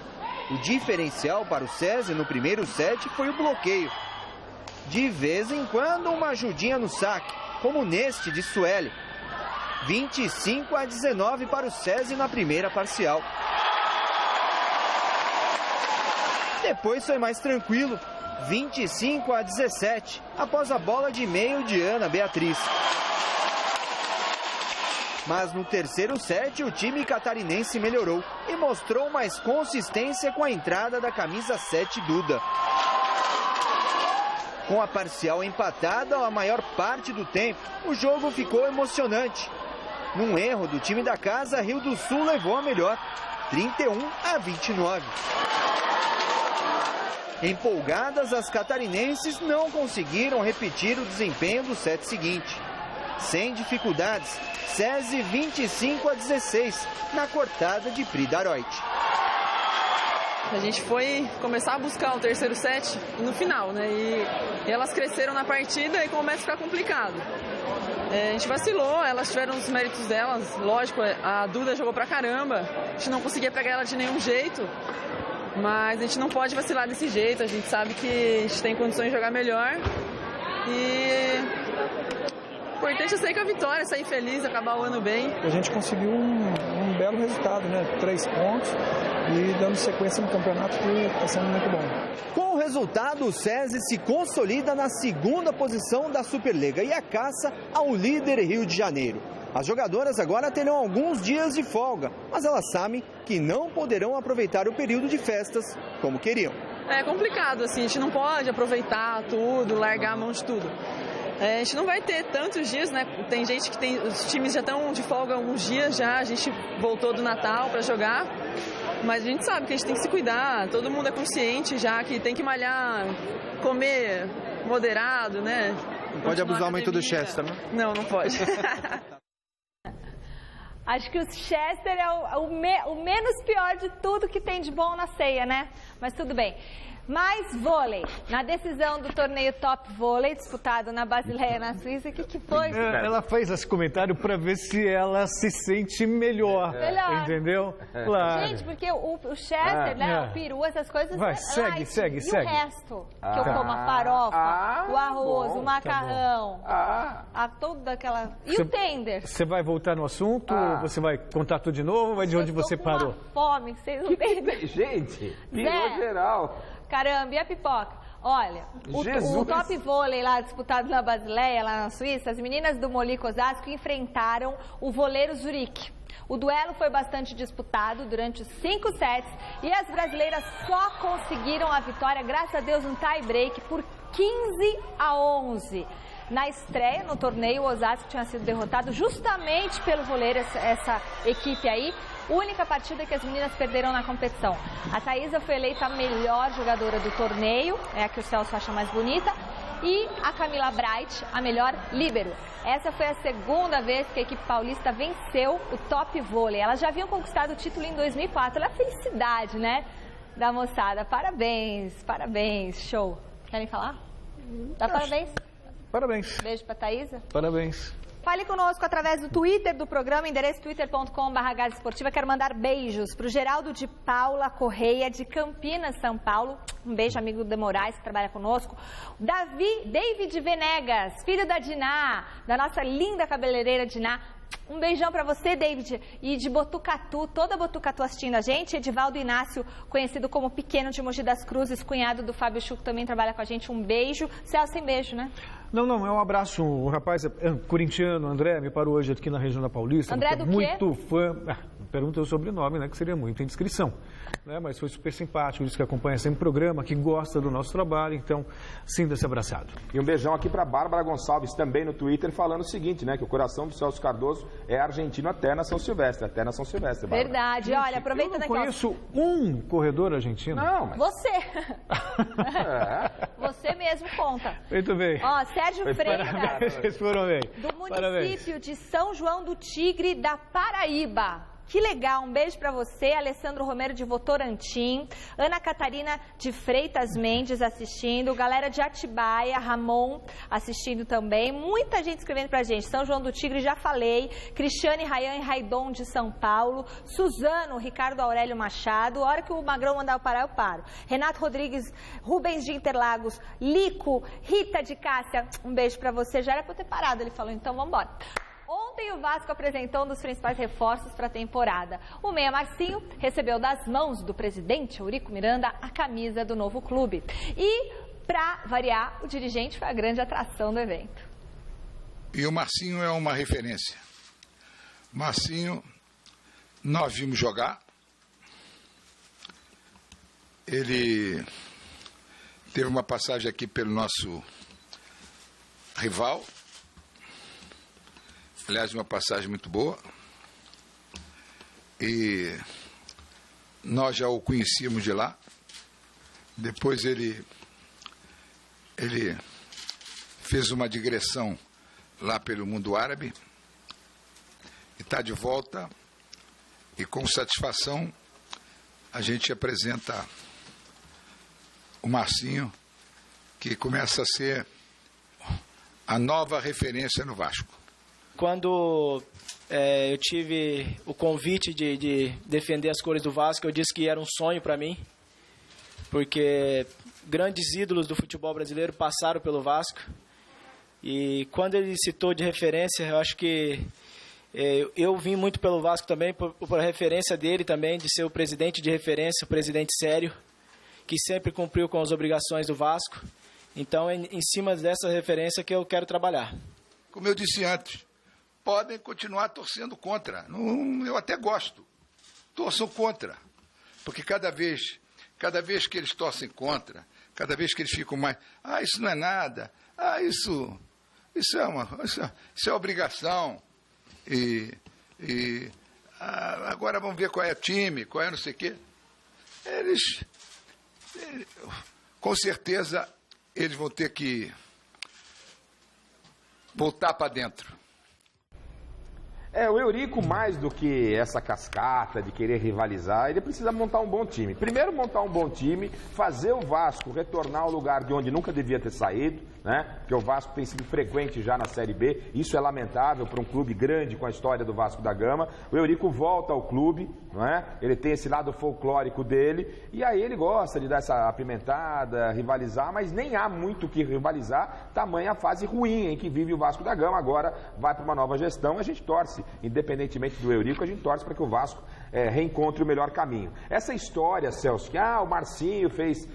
O diferencial para o SESI no primeiro set foi o bloqueio. De vez em quando, uma ajudinha no saque, como neste de Sueli. 25-19 para o SESI na primeira parcial. Depois foi mais tranquilo, 25-17, após a bola de meio de Ana Beatriz. Mas no terceiro set, o time catarinense melhorou e mostrou mais consistência com a entrada da camisa 7 Duda. Com a parcial empatada a maior parte do tempo, o jogo ficou emocionante. Num erro do time da casa, Rio do Sul levou a melhor, 31-29. Empolgadas, as catarinenses não conseguiram repetir o desempenho do set seguinte. Sem dificuldades, SESI 25-16, na cortada de Frida Reuth. A gente foi começar a buscar o terceiro set no final, né? E elas cresceram na partida e começa a ficar complicado. A gente vacilou, elas tiveram os méritos delas, lógico, a Duda jogou pra caramba, a gente não conseguia pegar ela de nenhum jeito, mas a gente não pode vacilar desse jeito, a gente sabe que a gente tem condições de jogar melhor e o importante é sair com a vitória, sair feliz, acabar o ano bem. A gente conseguiu um belo resultado, né? 3 pontos e dando sequência no campeonato que está sendo muito bom. Com o resultado, o SESI se consolida na segunda posição da Superliga e a caça ao líder Rio de Janeiro. As jogadoras agora terão alguns dias de folga, mas elas sabem que não poderão aproveitar o período de festas como queriam. É complicado, assim, a gente não pode aproveitar tudo, largar a mão de tudo. A gente não vai ter tantos dias, né? Tem gente que tem. Os times já estão de folga alguns dias já. A gente voltou do Natal para jogar. Mas a gente sabe que a gente tem que se cuidar. Todo mundo é consciente já que tem que malhar, comer moderado, né? Não pode abusar muito do Chester, né? Não, não pode. Acho que o Chester é o menos pior de tudo que tem de bom na ceia, né? Mas tudo bem. Mais vôlei. Na decisão do torneio Top Vôlei, disputado na Basileia, na Suíça, o que foi? Ela fez esse comentário para ver se ela se sente melhor. Entendeu? Claro. Gente, porque o Chester, né, o peru, essas coisas... Vai, segue. E o resto? Que eu como a farofa, o arroz, o macarrão, toda aquela... E o tender? Você vai voltar no assunto? Ou você vai contar tudo de novo ou vai de onde você parou? Fome, vocês não têm... Gente, virou geral. Caramba, e a pipoca? Olha, o Top Vôlei lá disputado na Basileia, lá na Suíça, as meninas do Molicco Osasco enfrentaram o voleiro Zurique. O duelo foi bastante disputado durante os 5 sets e as brasileiras só conseguiram a vitória, graças a Deus, um tie-break por 15-11. Na estreia no torneio, o Osasco tinha sido derrotado justamente pelo voleiro, essa equipe aí. Única partida que as meninas perderam na competição. A Thaísa foi eleita a melhor jogadora do torneio, é a que o Celso acha mais bonita, e a Camila Bright, a melhor líbero. Essa foi a segunda vez que a equipe paulista venceu o Top Vôlei. Elas já haviam conquistado o título em 2004. Olha a felicidade, né, da moçada. Parabéns, parabéns, show. Querem falar? Dá parabéns? Parabéns. Beijo pra Thaísa. Parabéns. Fale conosco através do Twitter do programa, endereço twitter.com/gazesportiva. Quero mandar beijos para o Geraldo de Paula Correia, de Campinas, São Paulo. Um beijo, amigo de Moraes, que trabalha conosco. David Venegas, filho da Diná, da nossa linda cabeleireira Diná. Um beijão pra você, David, e de Botucatu, toda Botucatu assistindo a gente. Edivaldo Inácio, conhecido como Pequeno de Mogi das Cruzes, cunhado do Fábio Chuco, também trabalha com a gente. Um beijo. Celso, sem beijo, né? Não, é um abraço. O rapaz é corintiano, André, me parou hoje aqui na região da Paulista. André do quê? Muito fã. Pergunta o sobrenome, né? Que seria muita indiscrição. Né, mas foi super simpático, disse que acompanha sempre o programa, que gosta do nosso trabalho, então sinta-se abraçado. E um beijão aqui para Bárbara Gonçalves, também no Twitter, falando o seguinte, né? Que o coração do Celso Cardoso é argentino até na São Silvestre. Bárbara. Verdade. Olha, aproveitando aqui... Eu conheço um corredor argentino. Não, mas... Você. Você mesmo conta. Muito bem. Ó, Sérgio Freitas, vocês foram bem. do município de São João do Tigre, da Paraíba. Que legal, um beijo para você, Alessandro Romero de Votorantim, Ana Catarina de Freitas Mendes assistindo, galera de Atibaia, Ramon assistindo também, muita gente escrevendo pra gente, São João do Tigre, já falei, Cristiane Rayan e Raidon de São Paulo, Suzano, Ricardo Aurélio Machado, a hora que o Magrão mandar eu parar, eu paro, Renato Rodrigues, Rubens de Interlagos, Lico, Rita de Cássia, um beijo pra você, já era pra eu ter parado, ele falou, então vamos embora. Ontem Ontem o Vasco apresentou um dos principais reforços para a temporada. O meia Marcinho recebeu das mãos do presidente Eurico Miranda a camisa do novo clube. E, para variar, o dirigente foi a grande atração do evento. E o Marcinho é uma referência. Marcinho, nós vimos jogar. Ele teve uma passagem aqui pelo nosso rival. Aliás, uma passagem muito boa. E nós já o conhecíamos de lá. Depois ele fez uma digressão lá pelo mundo árabe. E está de volta. E com satisfação a gente apresenta o Marcinho, que começa a ser a nova referência no Vasco. Quando eu tive o convite de defender as cores do Vasco, eu disse que era um sonho para mim, porque grandes ídolos do futebol brasileiro passaram pelo Vasco. E quando ele citou de referência, eu acho que eu vim muito pelo Vasco também, por referência dele também, de ser o presidente de referência, o presidente sério, que sempre cumpriu com as obrigações do Vasco. Então, é em cima dessa referência que eu quero trabalhar. Como eu disse antes, podem continuar torcendo contra. Eu até gosto. Torçam contra. Porque cada vez que eles torcem contra, cada vez que eles ficam mais... isso não é nada. Isso é obrigação. Agora vamos ver qual é o time, qual é não sei o quê. Com certeza, eles vão ter que voltar para dentro. O Eurico, mais do que essa cascata de querer rivalizar, ele precisa montar um bom time. Primeiro, montar um bom time, fazer o Vasco retornar ao lugar de onde nunca devia ter saído, né? Porque o Vasco tem sido frequente já na Série B. Isso é lamentável para um clube grande com a história do Vasco da Gama. O Eurico volta ao clube, não é? Ele tem esse lado folclórico dele, e aí ele gosta de dar essa apimentada, rivalizar, mas nem há muito o que rivalizar, tamanha a fase ruim em que vive o Vasco da Gama. Agora vai para uma nova gestão, a gente torce. Independentemente do Eurico, a gente torce para que o Vasco reencontre o melhor caminho. Essa história, Celso, que o Marcinho fez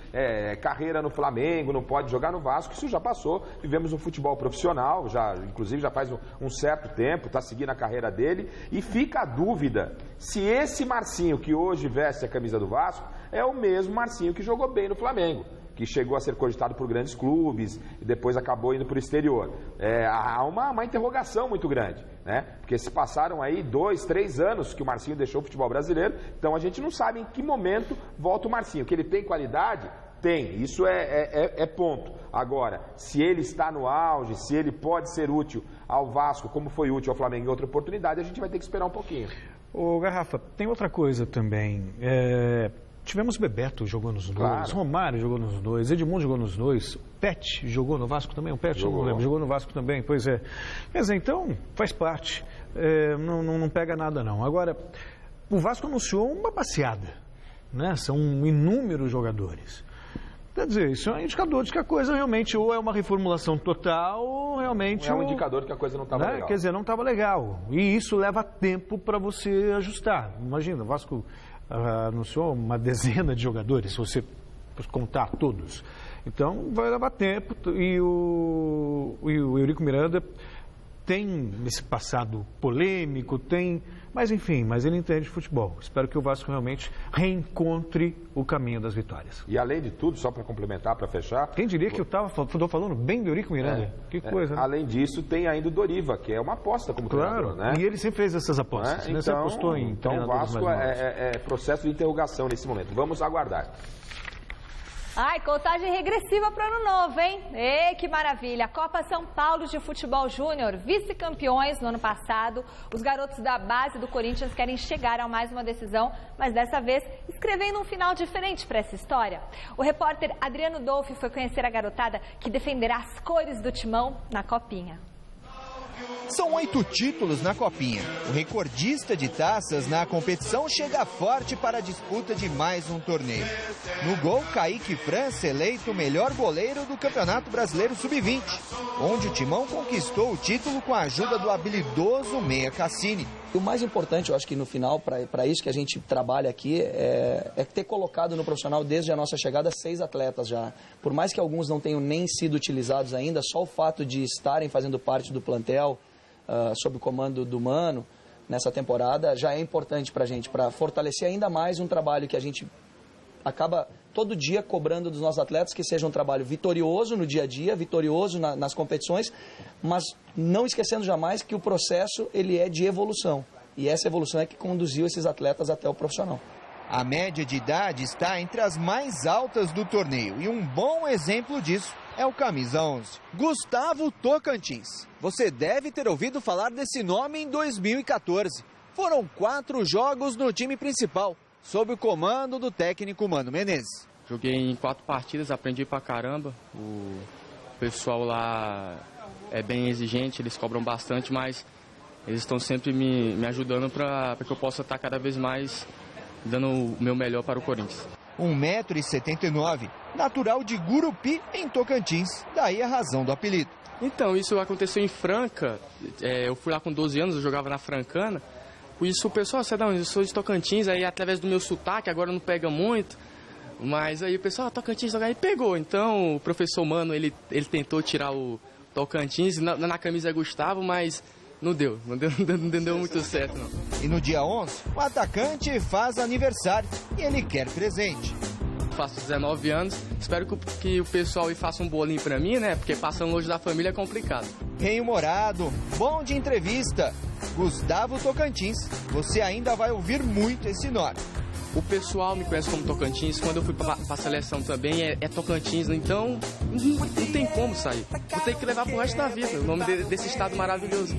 carreira no Flamengo, não pode jogar no Vasco, isso já passou. Vivemos um futebol profissional, inclusive já faz um certo tempo, está seguindo a carreira dele, e fica a dúvida se esse Marcinho que hoje veste a camisa do Vasco é o mesmo Marcinho que jogou bem no Flamengo, que chegou a ser cogitado por grandes clubes e depois acabou indo para o exterior. Há uma interrogação muito grande, né? Porque se passaram aí 2, 3 anos que o Marcinho deixou o futebol brasileiro, então a gente não sabe em que momento volta o Marcinho. Que ele tem qualidade? Tem, isso é ponto. Agora, se ele está no auge, se ele pode ser útil ao Vasco, como foi útil ao Flamengo em outra oportunidade, a gente vai ter que esperar um pouquinho. Ô, Garrafa, tem outra coisa também. Tivemos Bebeto jogou nos dois, claro. Romário jogou nos dois, Edmundo jogou nos dois, Pet jogou no Vasco também, o Pet jogou no Vasco também, pois é. Quer dizer, então faz parte, não pega nada não. Agora, o Vasco anunciou uma passeada, né? São inúmeros jogadores. Quer dizer, isso é um indicador de que a coisa realmente ou é uma reformulação total ou realmente... É um indicador de que a coisa não estava legal. Quer dizer, não estava legal. E isso leva tempo para você ajustar. Imagina, o Vasco anunciou uma dezena de jogadores, se você contar todos. Então, vai levar tempo. E o Eurico Miranda tem esse passado polêmico, mas enfim, ele entende de futebol. Espero que o Vasco realmente reencontre o caminho das vitórias. E além de tudo, só para complementar, para fechar... Quem diria que eu estou falando bem do Eurico Miranda? Que coisa, né? Além disso, tem ainda o Doriva, que é uma aposta como treinador, né? E ele sempre fez essas apostas, né? Você apostou em então o Vasco é processo de interrogação nesse momento. Vamos aguardar. Contagem regressiva para o ano novo, hein? Que maravilha! Copa São Paulo de Futebol Júnior, vice-campeões no ano passado. Os garotos da base do Corinthians querem chegar a mais uma decisão, mas dessa vez escrevendo um final diferente para essa história. O repórter Adriano Dolfi foi conhecer a garotada que defenderá as cores do timão na Copinha. São 8 títulos na Copinha. O recordista de taças na competição chega forte para a disputa de mais um torneio. No gol, Kaique França, eleito o melhor goleiro do Campeonato Brasileiro Sub-20, onde o Timão conquistou o título com a ajuda do habilidoso Meia Cassini. O mais importante, eu acho que no final, para isso que a gente trabalha aqui, é ter colocado no profissional, desde a nossa chegada, 6 atletas já. Por mais que alguns não tenham nem sido utilizados ainda, só o fato de estarem fazendo parte do plantel, sob o comando do Mano, nessa temporada, já é importante para a gente, para fortalecer ainda mais um trabalho que a gente acaba todo dia cobrando dos nossos atletas, que seja um trabalho vitorioso no dia a dia, vitorioso nas competições, mas não esquecendo jamais que o processo ele é de evolução. E essa evolução é que conduziu esses atletas até o profissional. A média de idade está entre as mais altas do torneio e um bom exemplo disso é o camisa 11, Gustavo Tocantins. Você deve ter ouvido falar desse nome em 2014. Foram 4 jogos no time principal, sob o comando do técnico Mano Menezes. Joguei em 4 partidas, aprendi pra caramba. O pessoal lá é bem exigente, eles cobram bastante, mas eles estão sempre me ajudando para que eu possa estar cada vez mais dando o meu melhor para o Corinthians. 1,79 m, natural de Gurupi, em Tocantins, daí a razão do apelido. Então, isso aconteceu em Franca, eu fui lá com 12 anos, eu jogava na Francana, por isso o pessoal, você dá, eu sou de Tocantins, aí através do meu sotaque, agora não pega muito, mas aí o pessoal, Tocantins, aí pegou, então o professor Mano, ele tentou tirar o Tocantins, na camisa é Gustavo, mas não deu muito certo, não. E no dia 11, o atacante faz aniversário e ele quer presente. Faço 19 anos, espero que o pessoal aí faça um bolinho pra mim, né? Porque passando longe da família é complicado. Bem-humorado, bom de entrevista, Gustavo Tocantins. Você ainda vai ouvir muito esse nome. O pessoal me conhece como Tocantins, quando eu fui pra seleção também é Tocantins, então não tem como sair. Vou ter que levar pro resto da vida o nome desse estado maravilhoso.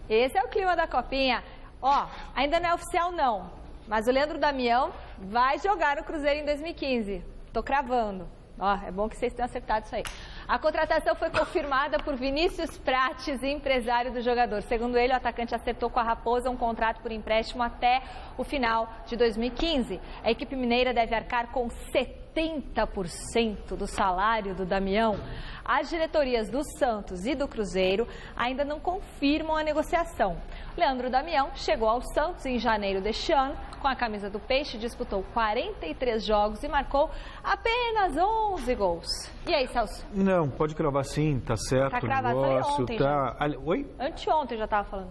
Esse é o clima da Copinha. Ó, ainda não é oficial não, mas o Leandro Damião vai jogar no Cruzeiro em 2015. Tô cravando. Ó, é bom que vocês tenham acertado isso aí. A contratação foi confirmada por Vinícius Prates, empresário do jogador. Segundo ele, o atacante acertou com a Raposa um contrato por empréstimo até o final de 2015. A equipe mineira deve arcar com 70% do salário do Damião. As diretorias do Santos e do Cruzeiro ainda não confirmam a negociação. Leandro Damião chegou ao Santos em janeiro deste ano. Com a camisa do Peixe, disputou 43 jogos e marcou apenas 11 gols. E aí, Celso? Não, pode cravar sim, tá certo. Tá cravado, o negócio, falei ontem tá... já. Oi? Anteontem eu já estava falando.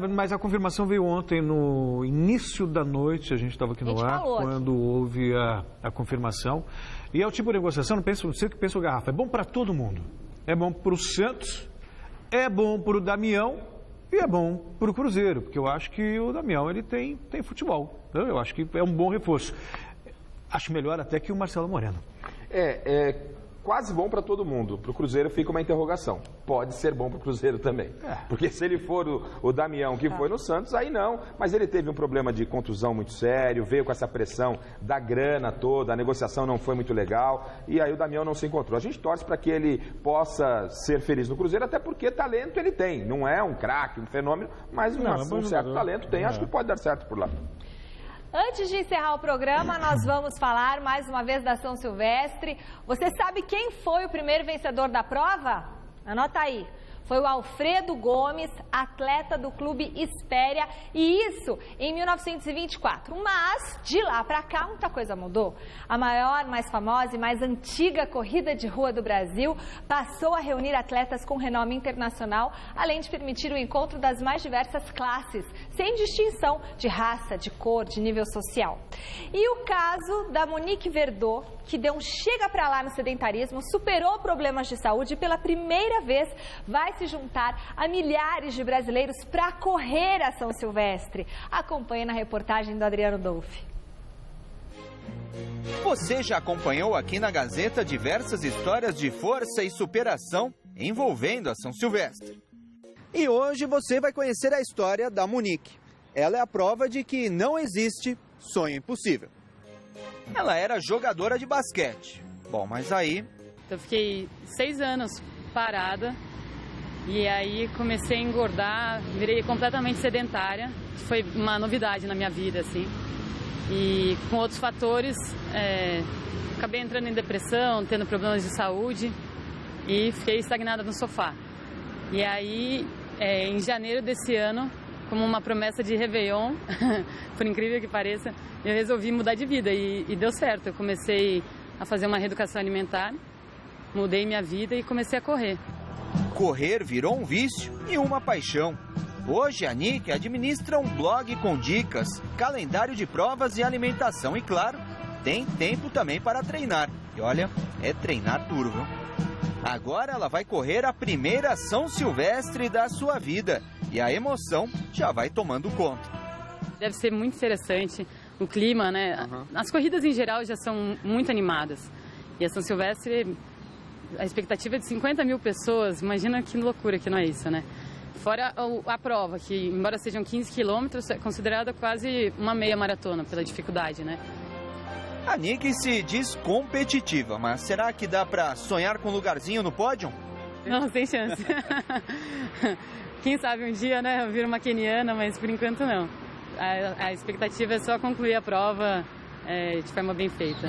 Mas a confirmação veio ontem, no início da noite, a gente estava aqui no ar, quando houve a confirmação. E é o tipo de negociação, não sei o que pensa o Garrafa, é bom para todo mundo. É bom para o Santos, é bom para o Damião e é bom para o Cruzeiro, porque eu acho que o Damião ele tem futebol. Então, eu acho que é um bom reforço. Acho melhor até que o Marcelo Moreno. Quase bom para todo mundo. Para o Cruzeiro fica uma interrogação. Pode ser bom para o Cruzeiro também. Porque se ele for o Damião que foi no Santos, aí não. Mas ele teve um problema de contusão muito sério, veio com essa pressão da grana toda, a negociação não foi muito legal, e aí o Damião não se encontrou. A gente torce para que ele possa ser feliz no Cruzeiro, até porque talento ele tem. Não é um craque, um fenômeno, mas um certo talento tem. Acho que pode dar certo por lá. Antes de encerrar o programa, nós vamos falar mais uma vez da São Silvestre. Você sabe quem foi o primeiro vencedor da prova? Anota aí. Foi o Alfredo Gomes, atleta do Clube Espéria, e isso em 1924. Mas, de lá para cá, muita coisa mudou. A maior, mais famosa e mais antiga corrida de rua do Brasil passou a reunir atletas com renome internacional, além de permitir o encontro das mais diversas classes, sem distinção de raça, de cor, de nível social. E o caso da Monique Verdot, que deu um chega para lá no sedentarismo, superou problemas de saúde e pela primeira vez vai se juntar a milhares de brasileiros para correr a São Silvestre. Acompanhe na reportagem do Adriano Dolfi. Você já acompanhou aqui na Gazeta diversas histórias de força e superação envolvendo a São Silvestre. E hoje você vai conhecer a história da Monique. Ela é a prova de que não existe sonho impossível. Ela era jogadora de basquete. Bom, mas aí... Eu fiquei 6 anos parada e aí comecei a engordar, virei completamente sedentária. Foi uma novidade na minha vida, assim. E com outros fatores, acabei entrando em depressão, tendo problemas de saúde e fiquei estagnada no sofá. E aí, em janeiro desse ano, como uma promessa de Réveillon, por incrível que pareça, eu resolvi mudar de vida e deu certo. Eu comecei a fazer uma reeducação alimentar, mudei minha vida e comecei a correr. Correr virou um vício e uma paixão. Hoje a Nick administra um blog com dicas, calendário de provas e alimentação e, claro, tem tempo também para treinar. E olha, é treinar duro, viu? Agora ela vai correr a primeira São Silvestre da sua vida e a emoção já vai tomando conta. Deve ser muito interessante o clima, né? As corridas em geral já são muito animadas. E a São Silvestre, a expectativa é de 50 mil pessoas. Imagina que loucura que não é isso, né? Fora a prova, que embora sejam 15 quilômetros, é considerada quase uma meia maratona pela dificuldade, né? A Nick se diz competitiva, mas será que dá pra sonhar com um lugarzinho no pódio? Não, sem chance. Quem sabe um dia, né, eu viro uma queniana, mas por enquanto não. A expectativa é só concluir a prova de forma bem feita.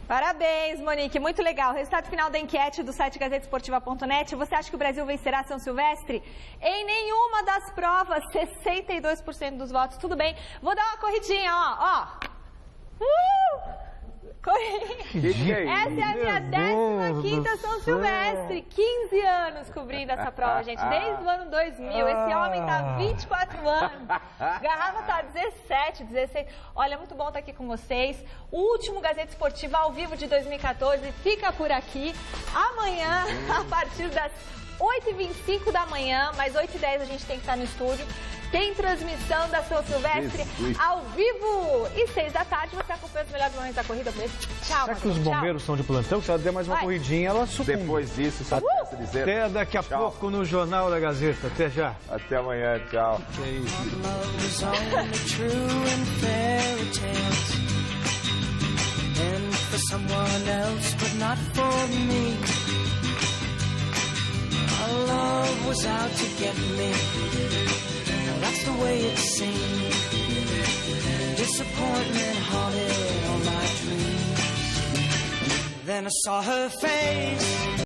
Parabéns, Monique, muito legal. Resultado final da enquete do site gazetesportiva.net. Você acha que o Brasil vencerá São Silvestre? Em nenhuma das provas, 62% dos votos. Tudo bem, vou dar uma corridinha, ó. Corridinha. Essa é a minha 15ª São Silvestre. 15 anos cobrindo essa prova, gente. Desde o ano 2000. Esse homem tá 24 anos. Garrafa tá 17, 16. Olha, muito bom estar aqui com vocês. O último Gazeta Esportiva ao vivo de 2014 fica por aqui. Amanhã, a partir das 8h25 da manhã, mais 8h10 a gente tem que estar no estúdio. Tem transmissão da São Silvestre ao vivo. E 6 da tarde você acompanha os melhores momentos da corrida. Tchau, será que os bombeiros estão de plantão? Se ela der mais uma corridinha, ela sucumbe. Depois disso, só posso dizer... Até daqui a pouco no Jornal da Gazeta. Até já. Até amanhã, tchau. Que isso. That's the way it seemed. Disappointment haunted all my dreams. Then I saw her face.